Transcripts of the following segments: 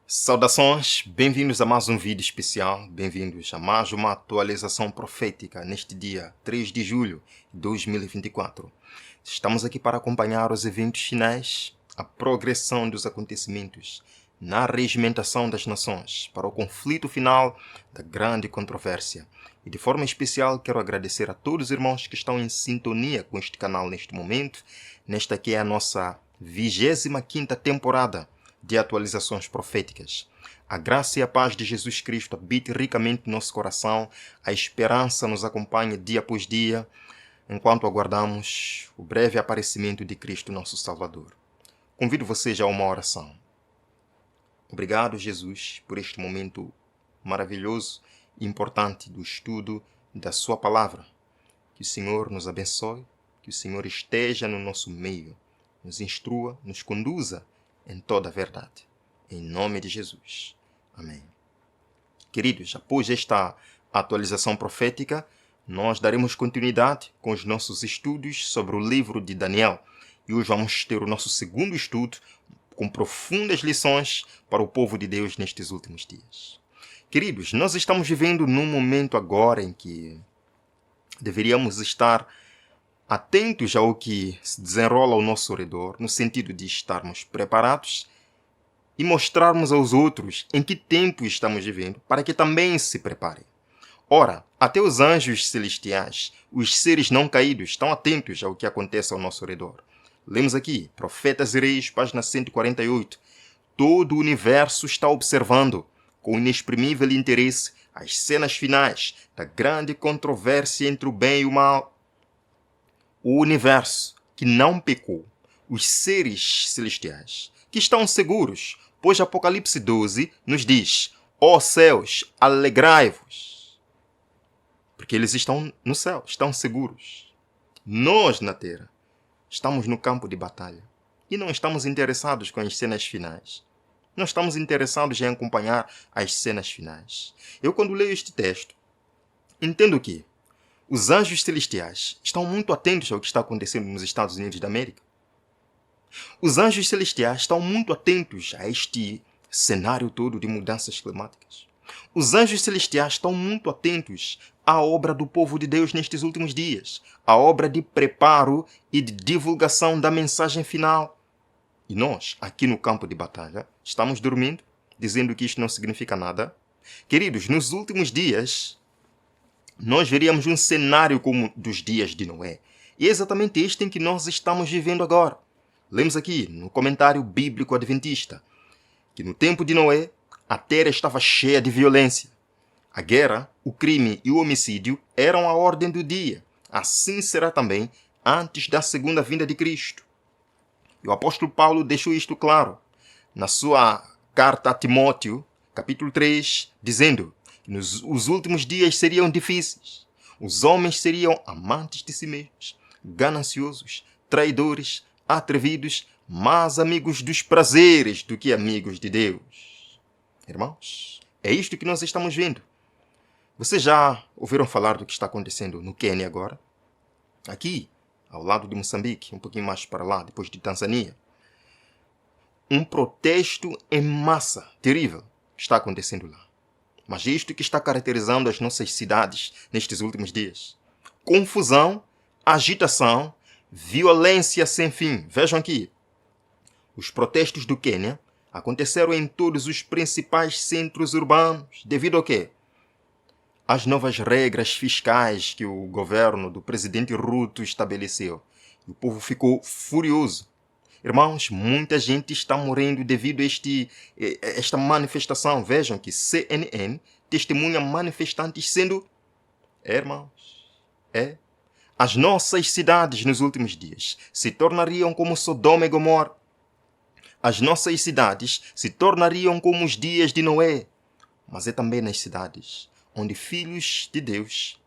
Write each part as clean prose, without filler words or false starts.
Saudações, bem-vindos a mais um vídeo especial, bem-vindos a mais uma atualização profética neste dia 3 de julho de 2024. Estamos aqui para acompanhar os eventos finais, a progressão dos acontecimentos na regimentação das nações para o conflito final da grande controvérsia. E de forma especial quero agradecer a todos os irmãos que estão em sintonia com este canal neste momento. Nesta aqui é a nossa 25ª temporada de atualizações proféticas. A graça e a paz de Jesus Cristo habite ricamente no nosso coração, a esperança nos acompanha dia após dia, enquanto aguardamos o breve aparecimento de Cristo, nosso Salvador. Convido vocês a uma oração. Obrigado, Jesus, por este momento maravilhoso e importante do estudo da Sua Palavra. Que o Senhor nos abençoe, que o Senhor esteja no nosso meio, nos instrua, nos conduza em toda a verdade. Em nome de Jesus. Amém. Queridos, após esta atualização profética, nós daremos continuidade com os nossos estudos sobre o livro de Daniel. E hoje vamos ter o nosso segundo estudo com profundas lições para o povo de Deus nestes últimos dias. Queridos, nós estamos vivendo num momento agora em que deveríamos estar atentos ao que se desenrola ao nosso redor, no sentido de estarmos preparados e mostrarmos aos outros em que tempo estamos vivendo, para que também se preparem. Ora, até os anjos celestiais, os seres não caídos, estão atentos ao que acontece ao nosso redor. Lemos aqui, Profetas e Reis, página 148. Todo o universo está observando, com inexprimível interesse, as cenas finais da grande controvérsia entre o bem e o mal. O universo que não pecou, os seres celestiais, que estão seguros, pois Apocalipse 12 nos diz: ó céus, alegrai-vos, porque eles estão no céu, estão seguros. Nós, na terra, estamos no campo de batalha e não estamos interessados com as cenas finais. Não estamos interessados em acompanhar as cenas finais. Eu, quando leio este texto, entendo que os anjos celestiais estão muito atentos ao que está acontecendo nos Estados Unidos da América. Os anjos celestiais estão muito atentos a este cenário todo de mudanças climáticas. Os anjos celestiais estão muito atentos à obra do povo de Deus nestes últimos dias, à obra de preparo e de divulgação da mensagem final. E nós, aqui no campo de batalha, estamos dormindo, dizendo que isto não significa nada. Queridos, nos últimos dias, nós veríamos um cenário como dos dias de Noé. E é exatamente este em que nós estamos vivendo agora. Lemos aqui no comentário bíblico adventista que no tempo de Noé, a terra estava cheia de violência. A guerra, o crime e o homicídio eram a ordem do dia. Assim será também antes da segunda vinda de Cristo. E o apóstolo Paulo deixou isto claro na sua carta a Timóteo, capítulo 3, dizendo: os últimos dias seriam difíceis. Os homens seriam amantes de si mesmos, gananciosos, traidores, atrevidos, mais amigos dos prazeres do que amigos de Deus. Irmãos, é isto que nós estamos vendo. Vocês já ouviram falar do que está acontecendo no Quênia agora? Aqui, ao lado de Moçambique, um pouquinho mais para lá, depois de Tanzânia. Um protesto em massa terrível está acontecendo lá. Mas isto que está caracterizando as nossas cidades nestes últimos dias: confusão, agitação, violência sem fim. Vejam aqui. Os protestos do Quênia aconteceram em todos os principais centros urbanos. Devido ao quê? Às novas regras fiscais que o governo do presidente Ruto estabeleceu. E o povo ficou furioso. Irmãos, muita gente está morrendo devido a esta manifestação. Vejam que CNN testemunha manifestantes sendo... irmãos, as nossas cidades nos últimos dias se tornariam como Sodoma e Gomorra. As nossas cidades se tornariam como os dias de Noé. Mas é também nas cidades onde filhos de Deus,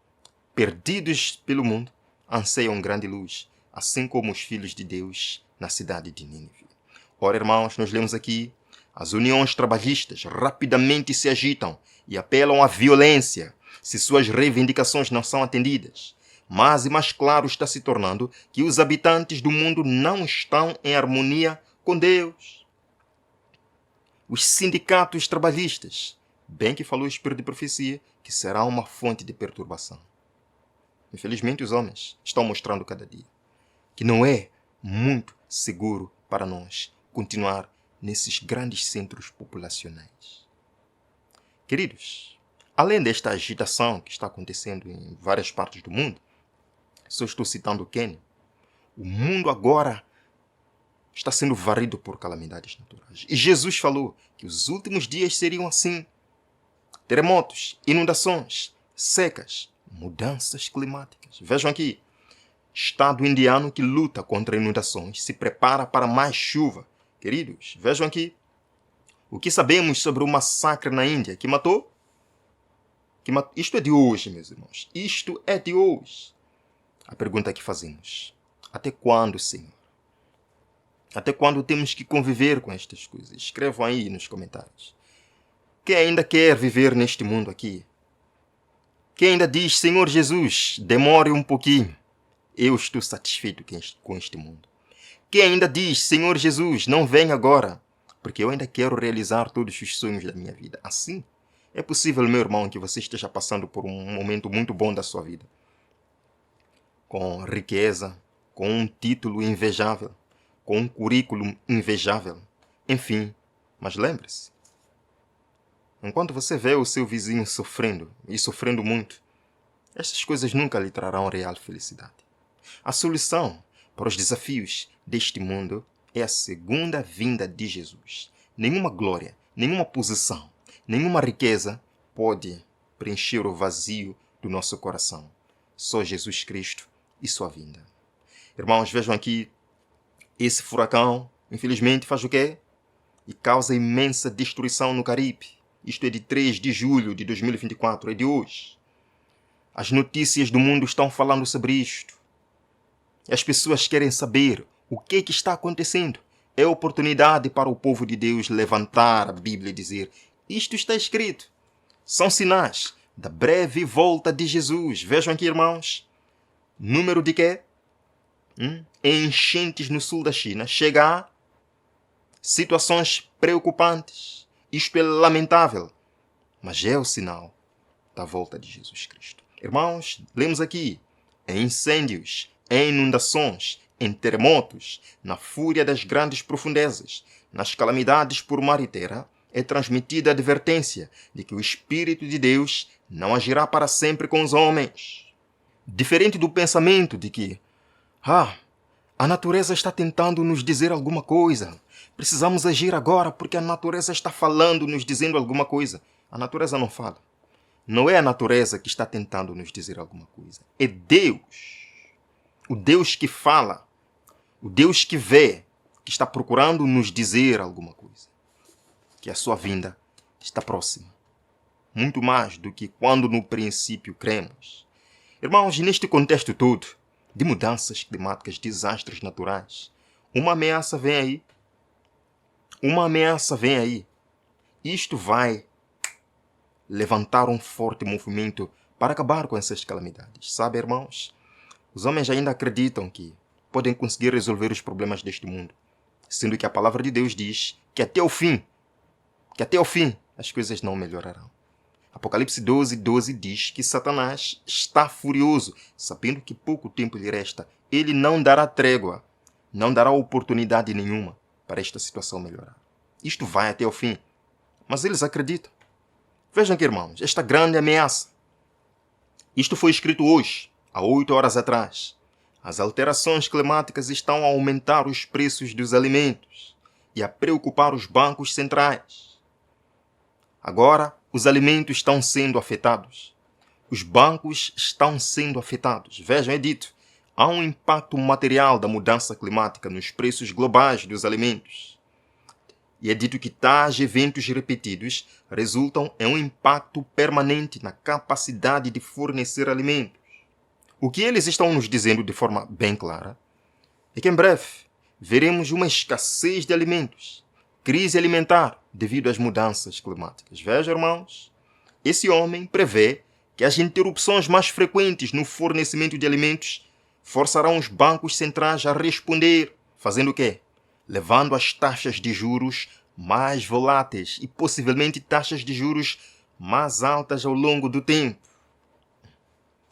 perdidos pelo mundo, anseiam grande luz, assim como os filhos de Deus na cidade de Nínive. Ora, irmãos, nós lemos aqui: as uniões trabalhistas rapidamente se agitam e apelam à violência se suas reivindicações não são atendidas. Mais e mais claro está se tornando que os habitantes do mundo não estão em harmonia com Deus. os sindicatos trabalhistas. Bem que falou o Espírito de profecia que será uma fonte de perturbação. Infelizmente, os homens estão mostrando cada dia que não é muito seguro para nós continuar nesses grandes centros populacionais. Queridos, além desta agitação que está acontecendo em várias partes do mundo, só estou citando o Quênia, o mundo agora está sendo varrido por calamidades naturais. E Jesus falou que os últimos dias seriam assim: terremotos, inundações, secas, mudanças climáticas. Vejam aqui, Estado indiano que luta contra inundações se prepara para mais chuva. Queridos, vejam aqui, o que sabemos sobre o massacre na Índia que matou? Isto é de hoje, meus irmãos. Isto é de hoje. A pergunta que fazemos: até quando, Senhor? Até quando temos que conviver com estas coisas? Escrevam aí nos comentários. Quem ainda quer viver neste mundo aqui? Quem ainda diz: Senhor Jesus, demore um pouquinho, eu estou satisfeito com este mundo. Quem ainda diz: Senhor Jesus, não venha agora, porque eu ainda quero realizar todos os sonhos da minha vida. Assim, é possível, meu irmão, que você esteja passando por um momento muito bom da sua vida, com riqueza, com um título invejável, com um currículo invejável, enfim. Mas lembre-se, enquanto você vê o seu vizinho sofrendo, e sofrendo muito, estas coisas nunca lhe trarão real felicidade. A solução para os desafios deste mundo é a segunda vinda de Jesus. Nenhuma glória, nenhuma posição, nenhuma riqueza pode preencher o vazio do nosso coração. Só Jesus Cristo e sua vinda. Irmãos, vejam aqui, esse furacão, infelizmente, faz o quê? E causa imensa destruição no Caribe. Isto é de 3 de julho de 2024, é de hoje. As notícias do mundo estão falando sobre isto. E as pessoas querem saber o que está acontecendo. É oportunidade para o povo de Deus levantar a Bíblia e dizer: isto está escrito. São sinais da breve volta de Jesus. Vejam aqui, irmãos. Número de quê? Enchentes no sul da China. Chega a situações preocupantes. Isto é lamentável. Mas é o sinal da volta de Jesus Cristo. Irmãos, lemos aqui: em incêndios, em inundações, em terremotos, na fúria das grandes profundezas, nas calamidades por mar e terra, é transmitida a advertência de que o Espírito de Deus não agirá para sempre com os homens. Diferente do pensamento de que a natureza está tentando nos dizer alguma coisa, precisamos agir agora porque a natureza está falando, nos dizendo alguma coisa. A natureza não fala. Não é a natureza que está tentando nos dizer alguma coisa. É Deus. O Deus que fala. O Deus que vê, que está procurando nos dizer alguma coisa. Que a sua vinda está próxima. Muito mais do que quando no princípio cremos. Irmãos, neste contexto todo de mudanças climáticas, desastres naturais, uma ameaça vem aí. Uma ameaça vem aí. Isto vai levantar um forte movimento para acabar com essas calamidades. Sabe, irmãos? Os homens ainda acreditam que podem conseguir resolver os problemas deste mundo, sendo que a palavra de Deus diz que até o fim, as coisas não melhorarão. Apocalipse 12:12 diz que Satanás está furioso, sabendo que pouco tempo lhe resta. Ele não dará trégua, não dará oportunidade nenhuma para esta situação melhorar. Isto vai até o fim. Mas eles acreditam. Vejam aqui, irmãos, esta grande ameaça. Isto foi escrito hoje, há 8 horas atrás. As alterações climáticas estão a aumentar os preços dos alimentos e a preocupar os bancos centrais. Agora, os alimentos estão sendo afetados. Os bancos estão sendo afetados. Vejam, é dito, há um impacto material da mudança climática nos preços globais dos alimentos. E é dito que tais eventos repetidos resultam em um impacto permanente na capacidade de fornecer alimentos. O que eles estão nos dizendo de forma bem clara é que em breve veremos uma escassez de alimentos, crise alimentar devido às mudanças climáticas. Veja, irmãos, esse homem prevê que as interrupções mais frequentes no fornecimento de alimentos forçarão os bancos centrais a responder, fazendo o quê? Levando as taxas de juros mais voláteis e possivelmente taxas de juros mais altas ao longo do tempo.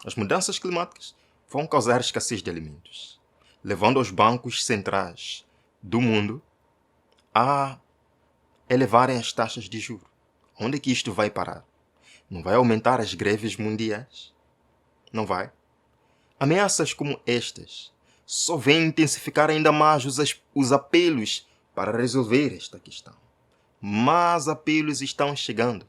As mudanças climáticas vão causar escassez de alimentos, levando os bancos centrais do mundo a elevarem as taxas de juros. Onde é que isto vai parar? Não vai aumentar as greves mundiais? Não vai. Ameaças como estas só vêm intensificar ainda mais os apelos para resolver esta questão. Mas apelos estão chegando.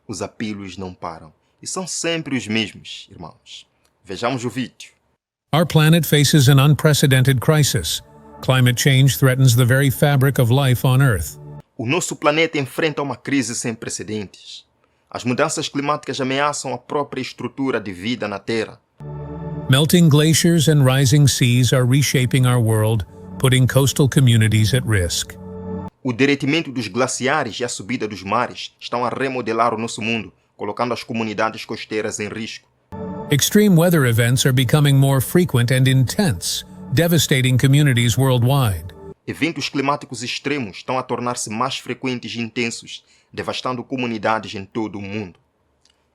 Os apelos não param. E são sempre os mesmos, irmãos. Vejamos o vídeo. Our planet faces an unprecedented crisis. Climate change threatens the very fabric of life on Earth. O nosso planeta enfrenta uma crise sem precedentes. As mudanças climáticas ameaçam a própria estrutura de vida na Terra. Melting glaciers and rising seas are reshaping our world, putting coastal communities at risk. O derretimento dos glaciares e a subida dos mares estão a remodelar o nosso mundo, colocando as comunidades costeiras em risco. Extreme weather events are becoming more frequent and intense, devastating communities worldwide. Eventos climáticos extremos estão a tornar-se mais frequentes e intensos, devastando comunidades em todo o mundo.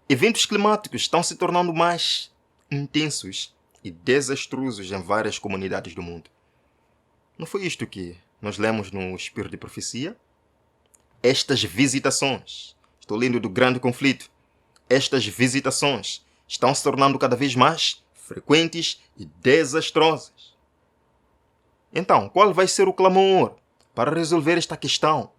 Eventos climáticos estão se tornando mais intensos e desastrosos em várias comunidades do mundo. Não foi isto que nós lemos no Espírito de Profecia? Estas visitações, estou lendo do Grande Conflito, estas visitações estão se tornando cada vez mais frequentes e desastrosas. Então, qual vai ser o clamor para resolver esta questão?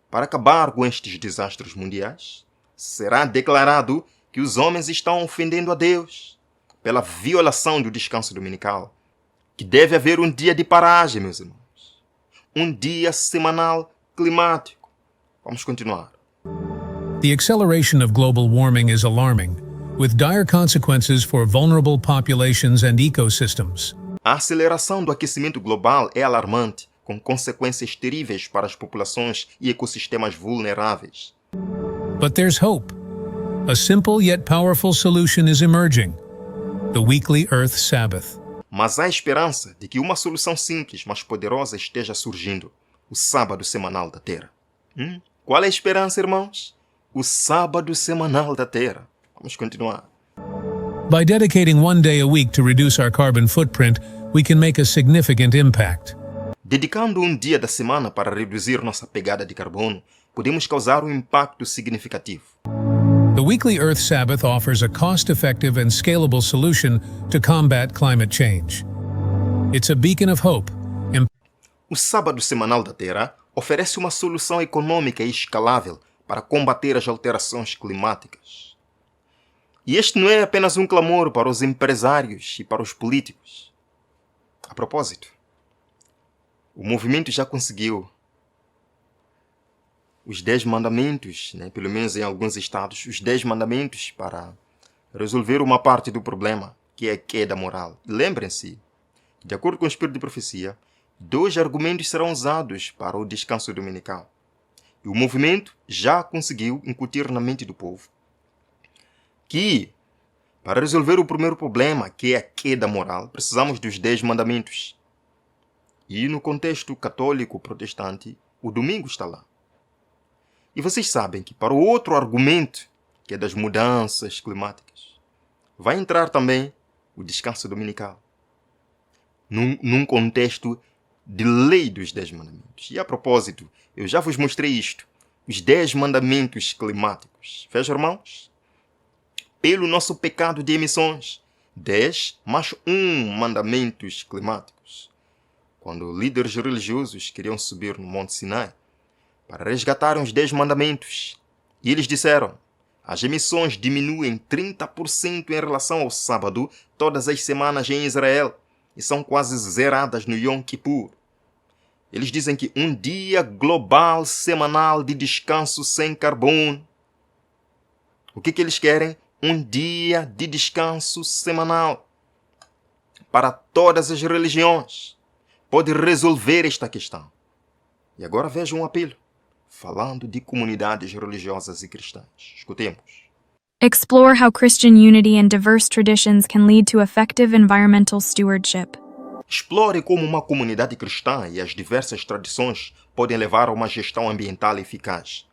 Para acabar com estes desastres mundiais? Será declarado que os homens estão ofendendo a Deus pela violação do descanso dominical, que deve haver um dia de paragem, meus irmãos. Um dia semanal climático. Vamos continuar. The acceleration of global warming is alarming, with dire consequences for vulnerable populations and ecosystems. A aceleração do aquecimento global é alarmante, com consequências terríveis para as populações e ecossistemas vulneráveis. But there's hope. A simple yet powerful solution is emerging: the weekly Earth Sabbath. Mas há esperança de que uma solução simples, mas poderosa esteja surgindo: o sábado semanal da Terra. Qual é a esperança, irmãos? O sábado semanal da Terra. Vamos continuar. By dedicating one day a week to reduce our carbon footprint, we can make a significant impact. Dedicando um dia da semana para reduzir nossa pegada de carbono, podemos causar um impacto significativo. The weekly Earth Sabbath offers a cost-effective and scalable solution to combat climate change. It's a beacon of hope. O sábado semanal da Terra oferece uma solução econômica e escalável para combater as alterações climáticas. E este não é apenas um clamor para os empresários e para os políticos. A propósito, o movimento já conseguiu os 10 mandamentos, pelo menos em alguns estados, os 10 mandamentos para resolver uma parte do problema, que é a queda moral. Lembrem-se, de acordo com o Espírito de Profecia, 2 argumentos serão usados para o descanso dominical. E o movimento já conseguiu incutir na mente do povo que, para resolver o primeiro problema, que é a queda moral, precisamos dos 10 mandamentos. E no contexto católico protestante, o domingo está lá. E vocês sabem que para o outro argumento, que é das mudanças climáticas, vai entrar também o descanso dominical. Num contexto de lei dos 10 mandamentos. E a propósito, eu já vos mostrei isto. Os 10 mandamentos climáticos. Veja, irmãos. Pelo nosso pecado de emissões. 10 mais 1 mandamentos climáticos. Quando líderes religiosos queriam subir no Monte Sinai para resgatar os 10 mandamentos. E eles disseram: as emissões diminuem 30% em relação ao sábado todas as semanas em Israel e são quase zeradas no Yom Kippur. Eles dizem que um dia global semanal de descanso sem carbono. O que eles querem? Um dia de descanso semanal para todas as religiões. Pode resolver esta questão. E agora veja um apelo, falando de comunidades religiosas e cristãs. Escutemos. Explore how Christian unity and diverse traditions can lead to effective environmental stewardship. Explore como uma comunidade cristã e as diversas tradições podem levar a uma gestão ambiental eficaz.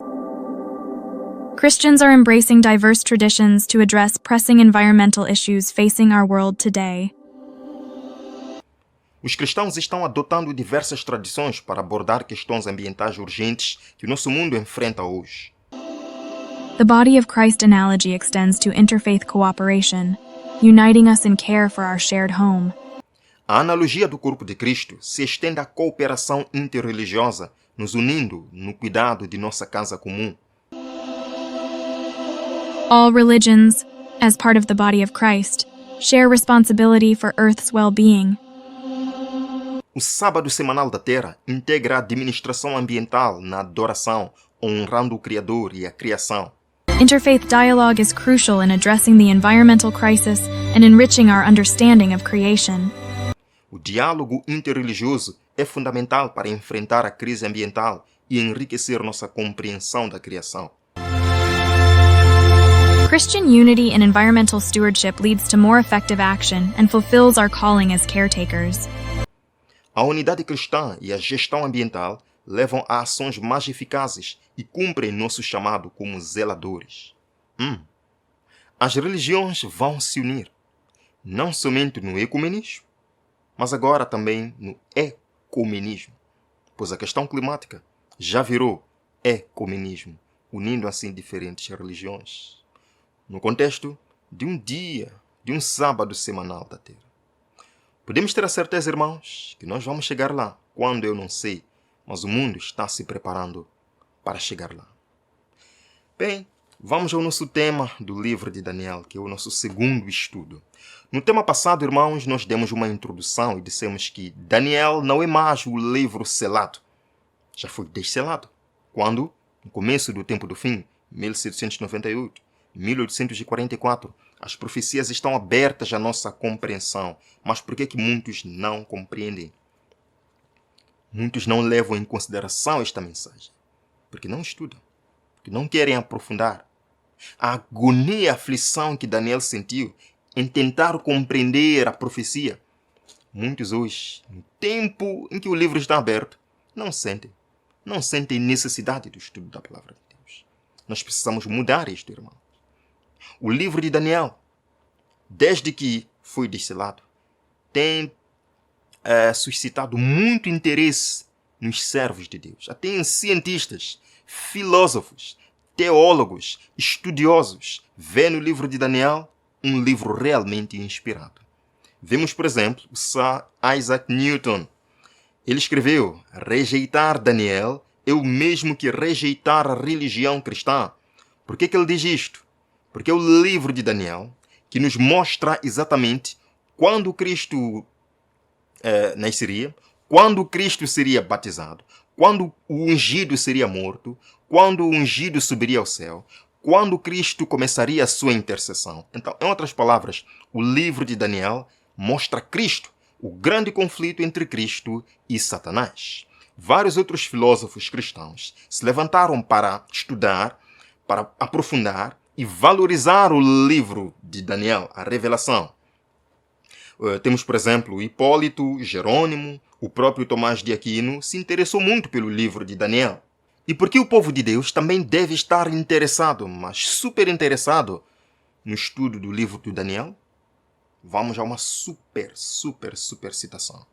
Christians are embracing diverse traditions to address pressing environmental issues facing our world today. Os cristãos estão adotando diversas tradições para abordar questões ambientais urgentes que o nosso mundo enfrenta hoje. The body of Christ analogy extends to interfaith cooperation, uniting us in care for our shared home. A analogia do corpo de Cristo se estende à cooperação interreligiosa, nos unindo no cuidado de nossa casa comum. All religions, as part of the body of Christ, share responsibility for Earth's well-being. O Sábado Semanal da Terra integra a administração ambiental na adoração, honrando o Criador e a criação. Interfaith dialogue is crucial in addressing the environmental crisis and enriching our understanding of creation. O diálogo interreligioso é fundamental para enfrentar a crise ambiental e enriquecer nossa compreensão da criação. Christian unity in environmental stewardship leads to more effective action and fulfills our calling as caretakers. A unidade cristã e a gestão ambiental levam a ações mais eficazes e cumprem nosso chamado como zeladores. As religiões vão se unir, não somente no ecumenismo, mas agora também no ecumenismo, pois a questão climática já virou ecumenismo, unindo assim diferentes religiões, no contexto de um sábado semanal da Terra. Podemos ter a certeza, irmãos, que nós vamos chegar lá, quando eu não sei, mas o mundo está se preparando para chegar lá. Bem, vamos ao nosso tema do livro de Daniel, que é o nosso segundo estudo. No tema passado, irmãos, nós demos uma introdução e dissemos que Daniel não é mais o livro selado. Já foi desselado. Quando? No começo do tempo do fim, 1798, 1844, as profecias estão abertas à nossa compreensão. Mas por que muitos não compreendem? Muitos não levam em consideração esta mensagem. Porque não estudam. Porque não querem aprofundar. A agonia e a aflição que Daniel sentiu em tentar compreender a profecia. Muitos hoje, no tempo em que o livro está aberto, não sentem necessidade do estudo da palavra de Deus. Nós precisamos mudar isto, irmão. O livro de Daniel, desde que foi desselado, tem suscitado muito interesse nos servos de Deus. Até em cientistas, filósofos, teólogos, estudiosos, vê no livro de Daniel um livro realmente inspirado. Vemos, por exemplo, o Sir Isaac Newton. Ele escreveu: rejeitar Daniel é o mesmo que rejeitar a religião cristã. Por que ele diz isto? Porque é o livro de Daniel que nos mostra exatamente quando Cristo nasceria, quando Cristo seria batizado, quando o ungido seria morto, quando o ungido subiria ao céu, quando Cristo começaria a sua intercessão. Então, em outras palavras, o livro de Daniel mostra Cristo, o grande conflito entre Cristo e Satanás. Vários outros filósofos cristãos se levantaram para estudar, para aprofundar e valorizar o livro de Daniel, a revelação. Temos, por exemplo, Hipólito, Jerônimo, o próprio Tomás de Aquino se interessou muito pelo livro de Daniel. E porque o povo de Deus também deve estar interessado, mas super interessado, no estudo do livro de Daniel? Vamos a uma super citação.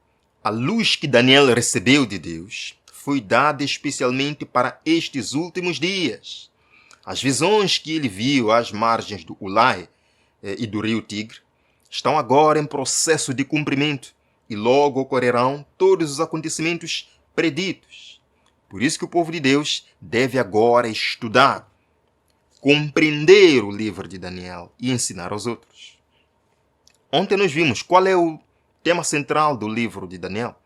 A luz que Daniel recebeu de Deus foi dada especialmente para estes últimos dias. As visões que ele viu às margens do Ulai e do rio Tigre estão agora em processo de cumprimento e logo ocorrerão todos os acontecimentos preditos. Por isso que o povo de Deus deve agora estudar, compreender o livro de Daniel e ensinar aos outros. Ontem nós vimos qual é o tema central do livro de Daniel.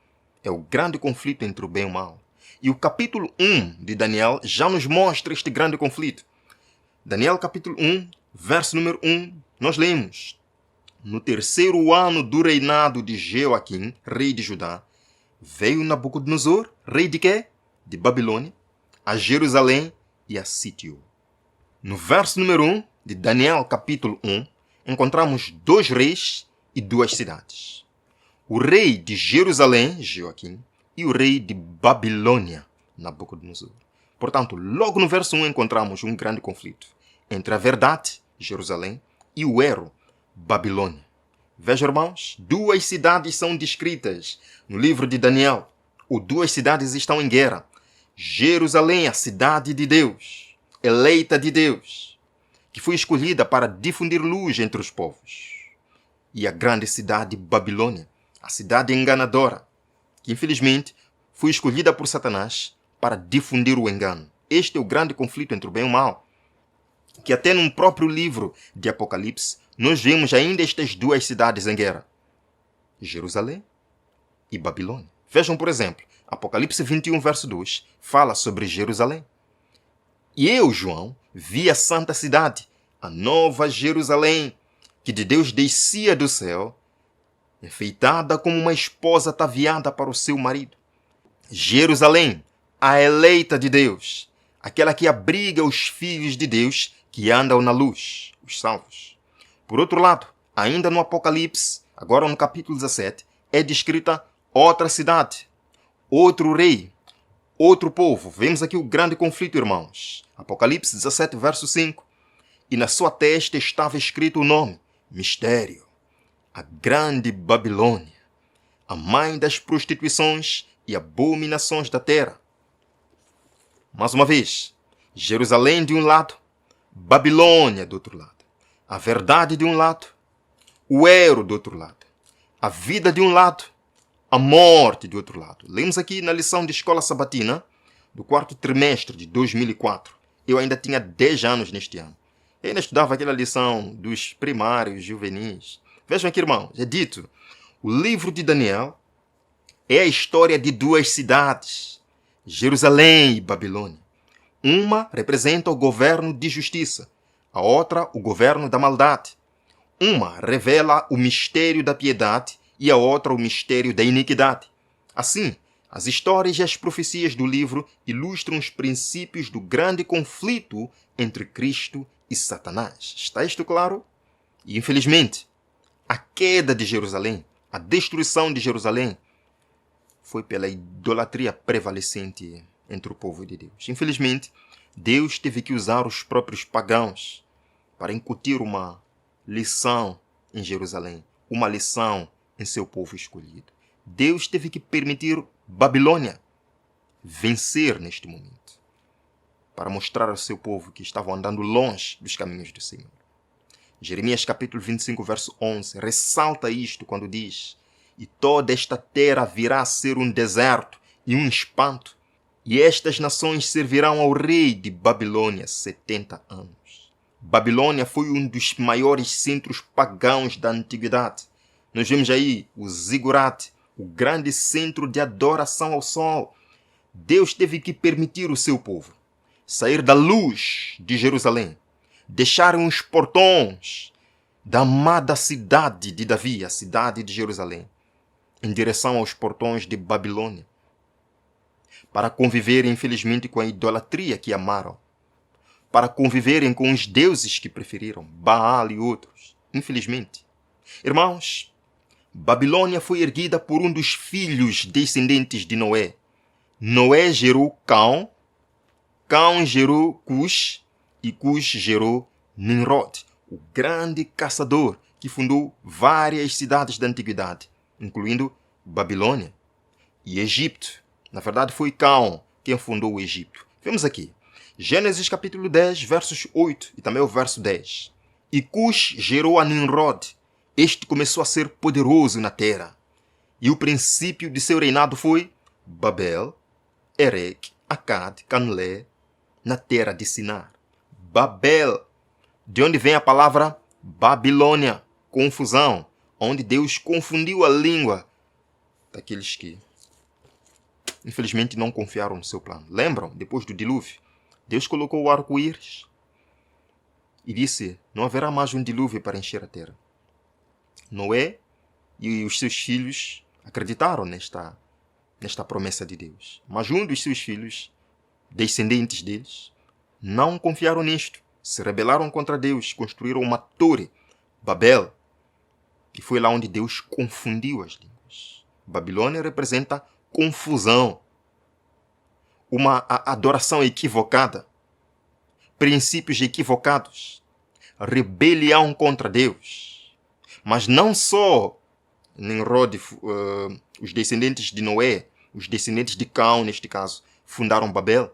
É o grande conflito entre o bem e o mal. E o capítulo 1 de Daniel já nos mostra este grande conflito. Daniel capítulo 1, verso número 1, nós lemos: no terceiro ano do reinado de Jeoaquim, rei de Judá, veio Nabucodonosor, rei de quê? De Babilônia, a Jerusalém e a sitiou. No verso número 1 de Daniel capítulo 1, encontramos 2 reis e 2 cidades. o rei de Jerusalém, Joaquim, e o rei de Babilônia, Nabucodonosor. Portanto, logo no verso 1 encontramos um grande conflito entre a verdade, Jerusalém, e o erro, Babilônia. Vejam, irmãos, duas cidades são descritas no livro de Daniel. Ou duas cidades estão em guerra. Jerusalém, a cidade de Deus, eleita de Deus, que foi escolhida para difundir luz entre os povos. E a grande cidade Babilônia, a cidade enganadora, que infelizmente foi escolhida por Satanás para difundir o engano. Este é o grande conflito entre o bem e o mal, que até no próprio livro de Apocalipse nós vemos ainda estas duas cidades em guerra, Jerusalém e Babilônia. Vejam, por exemplo, Apocalipse 21, verso 2, fala sobre Jerusalém. E eu, João, vi a santa cidade, a nova Jerusalém, que de Deus descia do céu, enfeitada como uma esposa ataviada para o seu marido. Jerusalém, a eleita de Deus, aquela que abriga os filhos de Deus que andam na luz, os salvos. Por outro lado, ainda no Apocalipse, agora no capítulo 17, é descrita outra cidade, outro rei, outro povo. Vemos aqui o grande conflito, irmãos. Apocalipse 17, verso 5. E na sua testa estava escrito o nome, Mistério, a grande Babilônia, a mãe das prostituições e abominações da terra. Mais uma vez, Jerusalém de um lado, Babilônia do outro lado. A verdade de um lado, o erro do outro lado. A vida de um lado, a morte do outro lado. Lemos aqui na lição de escola sabatina do quarto trimestre de 2004. Eu ainda tinha 10 anos neste ano. Eu ainda estudava aquela lição dos primários, juvenis. Vejam aqui, irmãos, é dito, o livro de Daniel é a história de duas cidades, Jerusalém e Babilônia. Uma representa o governo de justiça, a outra o governo da maldade. Uma revela o mistério da piedade e a outra o mistério da iniquidade. Assim, as histórias e as profecias do livro ilustram os princípios do grande conflito entre Cristo e Satanás. Está isto claro? E, infelizmente, a queda de Jerusalém, a destruição de Jerusalém, foi pela idolatria prevalecente entre o povo de Deus. Infelizmente, Deus teve que usar os próprios pagãos para incutir uma lição em Jerusalém, uma lição em seu povo escolhido. Deus teve que permitir Babilônia vencer neste momento, para mostrar ao seu povo que estavam andando longe dos caminhos do Senhor. Jeremias capítulo 25, verso 11, ressalta isto quando diz: e toda esta terra virá a ser um deserto e um espanto, e estas nações servirão ao rei de Babilônia 70 anos. Babilônia foi um dos maiores centros pagãos da antiguidade. Nós vemos aí o zigurate, o grande centro de adoração ao sol. Deus teve que permitir o seu povo sair da luz de Jerusalém, deixarem os portões da amada cidade de Davi, a cidade de Jerusalém, em direção aos portões de Babilônia, para conviverem, infelizmente, com a idolatria que amaram, para conviverem com os deuses que preferiram, Baal e outros, infelizmente. Irmãos, Babilônia foi erguida por um dos filhos descendentes de Noé. Noé gerou Cão, Cão gerou Cush e Cush gerou Nimrod, o grande caçador que fundou várias cidades da antiguidade, incluindo Babilônia e Egito. Na verdade, foi Cão quem fundou o Egito. Vemos aqui, Gênesis capítulo 10, versos 8 e também o verso 10. E Cush gerou a Nimrod. Este começou a ser poderoso na terra. E o princípio de seu reinado foi Babel, Erech, Akkad, Canlé, na terra de Sinar. Babel, de onde vem a palavra Babilônia, confusão, onde Deus confundiu a língua daqueles que, infelizmente, não confiaram no seu plano. Lembram? Depois do dilúvio, Deus colocou o arco-íris e disse: não haverá mais um dilúvio para encher a terra. Noé e os seus filhos acreditaram nesta promessa de Deus. Mas um dos seus filhos, descendentes deles, não confiaram nisto. Se rebelaram contra Deus, construíram uma torre, Babel, que foi lá onde Deus confundiu as línguas. irmãos. Babilônia representa confusão, uma adoração equivocada, princípios equivocados, rebelião contra Deus. Mas não só Nimrod, os descendentes de Noé, os descendentes de Cão, neste caso, fundaram Babel.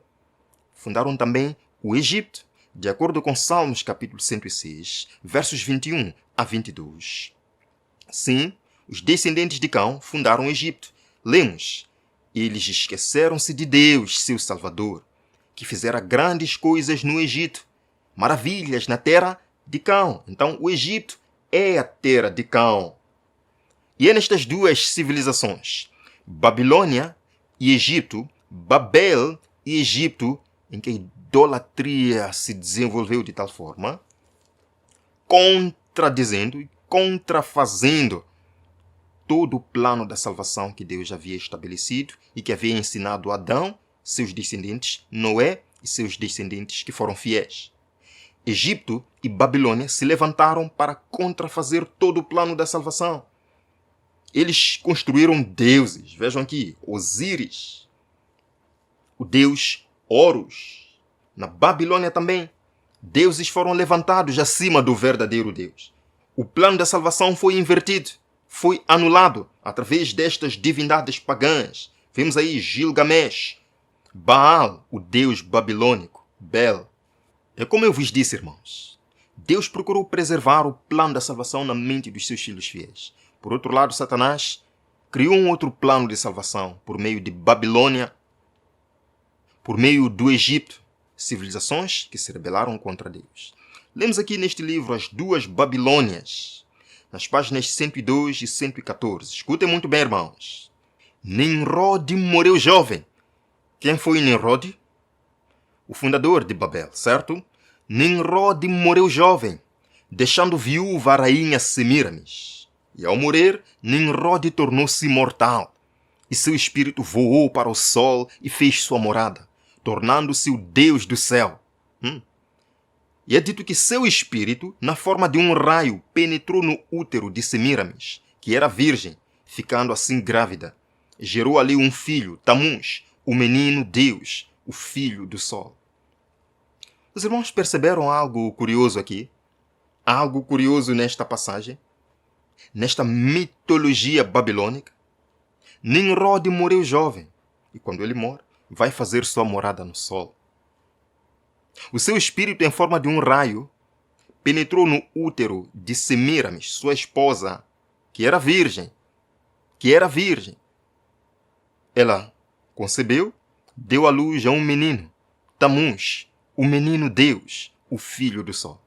Fundaram também o Egito, de acordo com Salmos capítulo 106, versos 21 a 22. Sim, os descendentes de Cão fundaram o Egito. Lemos: eles esqueceram-se de Deus, seu Salvador, que fizera grandes coisas no Egito, maravilhas na terra de Cão. Então, o Egito é a terra de Cão. E é nestas duas civilizações, Babilônia e Egito, Babel e Egito, em que a idolatria se desenvolveu de tal forma, contradizendo e contrafazendo todo o plano da salvação que Deus havia estabelecido e que havia ensinado a Adão, seus descendentes, Noé e seus descendentes que foram fiéis. Egito e Babilônia se levantaram para contrafazer todo o plano da salvação. Eles construíram deuses. Vejam aqui, Osíris, o deus Horus. Na Babilônia também, deuses foram levantados acima do verdadeiro Deus. O plano da salvação foi invertido, foi anulado através destas divindades pagãs. Vemos aí Gilgamesh, Baal, o deus babilônico, Bel. É como eu vos disse, irmãos, Deus procurou preservar o plano da salvação na mente dos seus filhos fiéis. Por outro lado, Satanás criou um outro plano de salvação por meio de Babilônia, por meio do Egito, civilizações que se rebelaram contra Deus. Lemos aqui neste livro as duas Babilônias, nas páginas 102 e 114. Escutem muito bem, irmãos. Nimrod morreu jovem. Quem foi Nimrod? O fundador de Babel, certo? Nimrod morreu jovem, deixando viúva a rainha Semiramis. E ao morrer, Nimrod tornou-se mortal, e seu espírito voou para o sol e fez sua morada, tornando-se o Deus do céu. E é dito que seu espírito, na forma de um raio, penetrou no útero de Semiramis, que era virgem, ficando assim grávida. Gerou ali um filho, Tamuz, o menino Deus, o filho do sol. Os irmãos perceberam algo curioso aqui? Algo curioso nesta passagem? Nesta mitologia babilônica? Nimrod morreu jovem, e quando ele morre, vai fazer sua morada no sol. O seu espírito, em forma de um raio, penetrou no útero de Semiramis, sua esposa, que era virgem. Ela concebeu, deu à luz a um menino, Tamuz, o menino Deus, o filho do sol.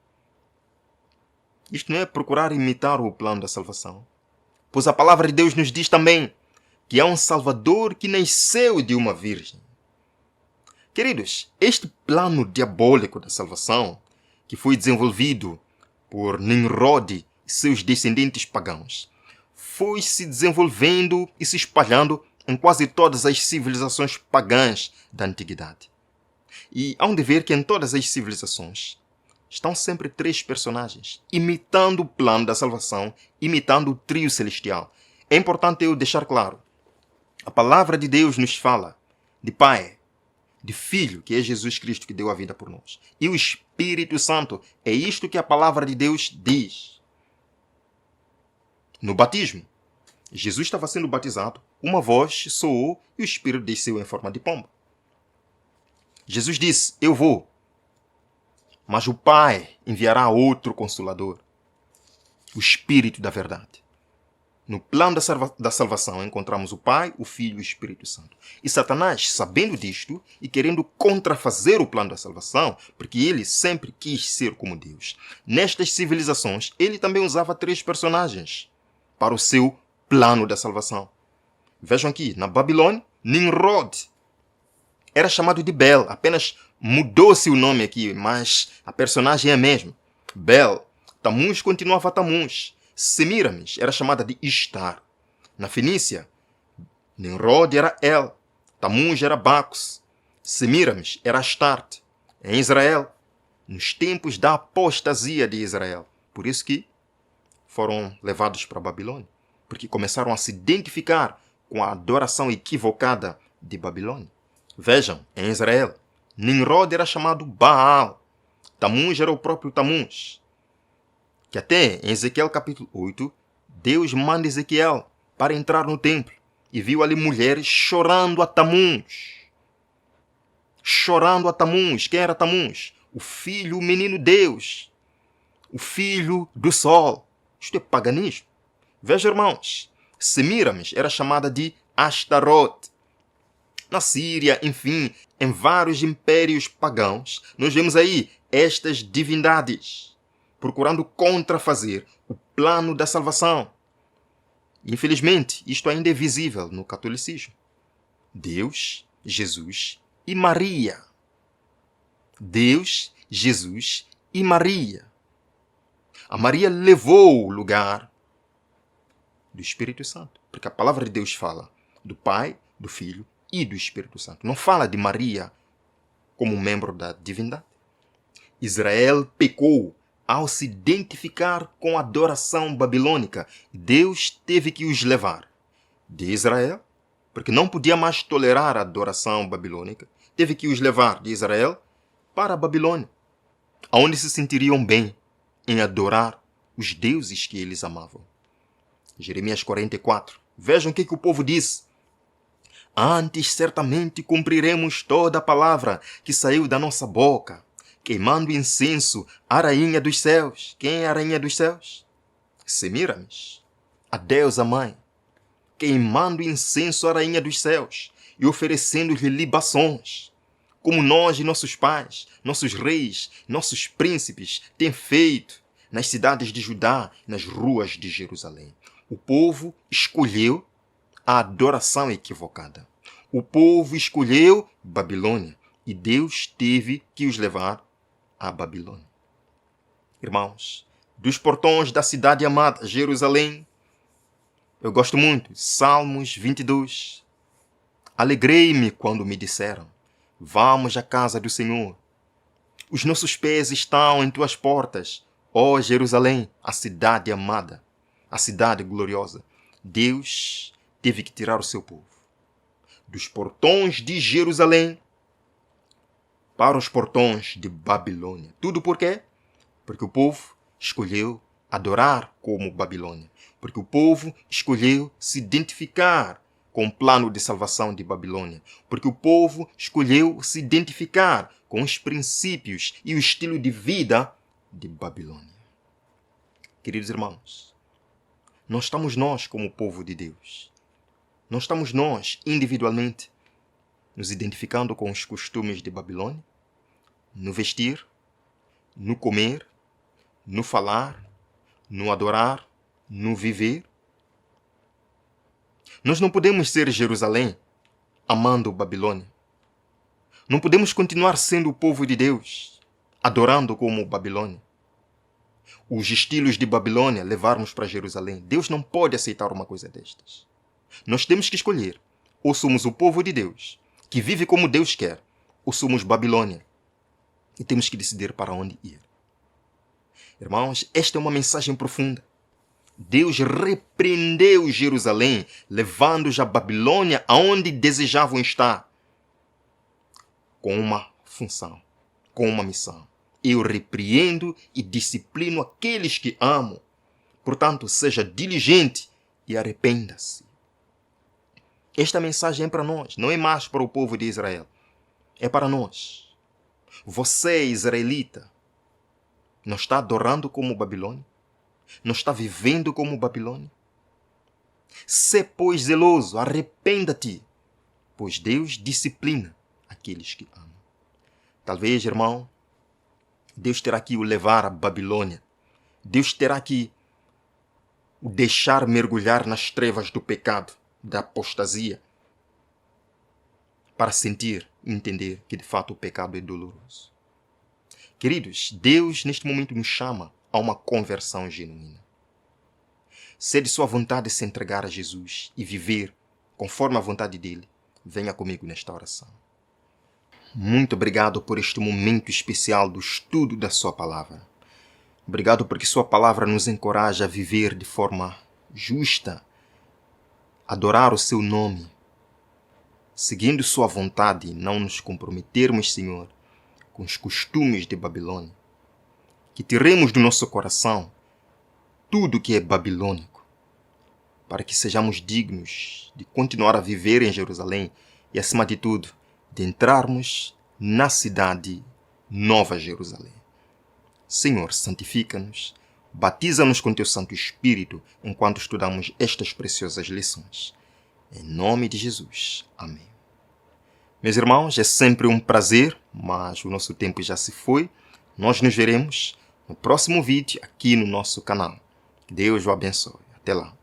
Isto não é procurar imitar o plano da salvação? Pois a palavra de Deus nos diz também que há um Salvador que nasceu de uma virgem. Queridos, este plano diabólico da salvação, que foi desenvolvido por Nimrod e seus descendentes pagãos, foi se desenvolvendo e se espalhando em quase todas as civilizações pagãs da antiguidade. E há de ver que em todas as civilizações estão sempre três personagens, imitando o plano da salvação, imitando o trio celestial. É importante eu deixar claro, a palavra de Deus nos fala de Pai, de Filho, que é Jesus Cristo que deu a vida por nós, e o Espírito Santo. É isto que a palavra de Deus diz. No batismo, Jesus estava sendo batizado, uma voz soou e o Espírito desceu em forma de pomba. Jesus disse: eu vou, mas o Pai enviará outro Consolador, o Espírito da verdade. No plano da salvação encontramos o Pai, o Filho e o Espírito Santo. E Satanás, sabendo disto e querendo contrafazer o plano da salvação, porque ele sempre quis ser como Deus, nestas civilizações ele também usava três personagens para o seu plano da salvação. Vejam aqui, na Babilônia, Nimrod era chamado de Bel, apenas mudou-se o nome aqui, mas a personagem é a mesma. Bel. Tamuz continuava Tamuz. Semiramis era chamada de Ishtar. Na Fenícia, Nimrod era El. Tamuz era Bacchus. Semiramis era Astarte. Em Israel, nos tempos da apostasia de Israel. Por isso que foram levados para a Babilônia. porque começaram a se identificar com a adoração equivocada de Babilônia. Vejam, em Israel, Nimrod era chamado Baal. Tamuz era o próprio Tamuz. Que até em Ezequiel capítulo 8, Deus manda Ezequiel para entrar no templo e viu ali mulheres chorando a Tamuz. Chorando a Tamuz. Quem era Tamuz? O filho, o menino Deus. O filho do sol. Isto é paganismo. Veja, irmãos, Semíramis era chamada de Ashtaroth. Na Síria, enfim, em vários impérios pagãos, nós vemos aí estas divindades procurando contrafazer o plano da salvação. Infelizmente, isto ainda é visível no catolicismo. Deus, Jesus e Maria. Deus, Jesus e Maria. A Maria levou o lugar do Espírito Santo, porque a palavra de Deus fala do Pai, do Filho e do Espírito Santo. Não fala de Maria como um membro da divindade. Israel pecou ao se identificar com a adoração babilônica. Deus teve que os levar de Israel, porque não podia mais tolerar a adoração babilônica. Teve que os levar de Israel para a Babilônia, onde se sentiriam bem em adorar os deuses que eles amavam. Jeremias 44. Vejam o que o povo disse. Antes certamente cumpriremos toda a palavra que saiu da nossa boca, queimando incenso à rainha dos céus. Quem é a rainha dos céus? Semíramis, a deusa mãe. Queimando incenso à rainha dos céus e oferecendo-lhe libações, como nós e nossos pais, nossos reis, nossos príncipes têm feito nas cidades de Judá e nas ruas de Jerusalém. O povo escolheu a adoração equivocada. O povo escolheu Babilônia e Deus teve que os levar à Babilônia. Irmãos, dos portões da cidade amada Jerusalém, eu gosto muito, Salmos 22. Alegrei-me quando me disseram, vamos à casa do Senhor. Os nossos pés estão em tuas portas, ó Jerusalém, a cidade amada, a cidade gloriosa. Deus teve que tirar o seu povo dos portões de Jerusalém para os portões de Babilônia. Tudo por quê? Porque o povo escolheu adorar como Babilônia. Porque o povo escolheu se identificar com o plano de salvação de Babilônia. Porque o povo escolheu se identificar com os princípios e o estilo de vida de Babilônia. Queridos irmãos, não estamos nós como povo de Deus. Não estamos nós, individualmente, nos identificando com os costumes de Babilônia? No vestir, no comer, no falar, no adorar, no viver? Nós não podemos ser Jerusalém amando Babilônia. Não podemos continuar sendo o povo de Deus, adorando como Babilônia. Os estilos de Babilônia levarmos para Jerusalém. Deus não pode aceitar uma coisa destas. Nós temos que escolher. Ou somos o povo de Deus, que vive como Deus quer, ou somos Babilônia. E temos que decidir para onde ir. Irmãos, esta é uma mensagem profunda. Deus repreendeu Jerusalém, levando-os à Babilônia, aonde desejavam estar, com uma função, com uma missão. Eu repreendo e disciplino aqueles que amo. Portanto, seja diligente e arrependa-se. Esta mensagem é para nós, não é mais para o povo de Israel. É para nós. Você, israelita, não está adorando como Babilônia? Não está vivendo como Babilônia? Sê, pois, zeloso, arrependa-te, pois Deus disciplina aqueles que amam. Talvez, irmão, Deus terá que o levar à Babilônia. Deus terá que o deixar mergulhar nas trevas do pecado, da apostasia, para sentir e entender que de fato o pecado é doloroso. Queridos, Deus neste momento nos chama a uma conversão genuína. Se é de sua vontade se entregar a Jesus e viver conforme a vontade dele, venha comigo nesta oração. Muito obrigado por este momento especial do estudo da sua palavra. Obrigado porque sua palavra nos encoraja a viver de forma justa, adorar o Seu nome, seguindo Sua vontade, não nos comprometermos, Senhor, com os costumes de Babilônia. Que tiremos do nosso coração tudo que é babilônico, para que sejamos dignos de continuar a viver em Jerusalém e, acima de tudo, de entrarmos na cidade Nova Jerusalém. Senhor, santifica-nos, batiza-nos com Teu Santo Espírito enquanto estudamos estas preciosas lições. Em nome de Jesus. Amém. Meus irmãos, é sempre um prazer, mas o nosso tempo já se foi. Nós nos veremos no próximo vídeo aqui no nosso canal. Que Deus o abençoe. Até lá.